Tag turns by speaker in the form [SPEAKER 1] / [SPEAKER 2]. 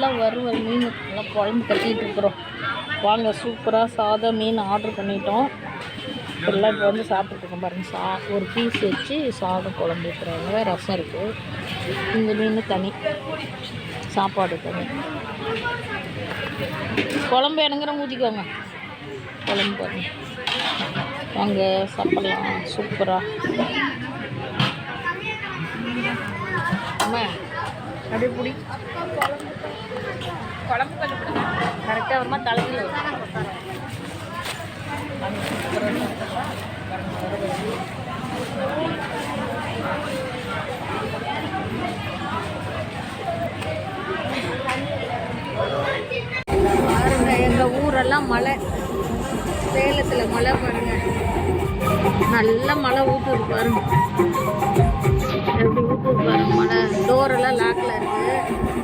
[SPEAKER 1] நல்லா வறுவல் மீன் நல்லா குழம்பு கட்டிகிட்டு இருக்கிறோம். வாங்க, சூப்பராக சாதம் மீன் ஆர்டர் பண்ணிட்டோம். எல்லாம் இப்போ வந்து சாப்பிட்டுருக்கோம் பாருங்கள். ஒரு பீஸ் வச்சு சாதம் குழம்பு ஊற்றுறாங்க. ரசம் இருக்குது. இந்த மீன் தனி, சாப்பாடு தனி. குழம்பு இறங்குற ஊற்றிக்கோங்க. குழம்பு பாருங்க. வாங்க சாப்பிட்லாம் சூப்பராக. அம்மா அப்படியே பிடி. குழம்பு கொஞ்சம் பிடிங்க. கரெக்டாக வருமா தலையில் பாருங்க. எங்கள் ஊரெல்லாம் மழை, சேலத்தில் மழை பாருங்க. நல்ல மழை ஊற்றுது பாருங்க. எப்படி ஊற்றுது பாருங்க மழை. டோரெல்லாம் லாக்கில் இருக்குது.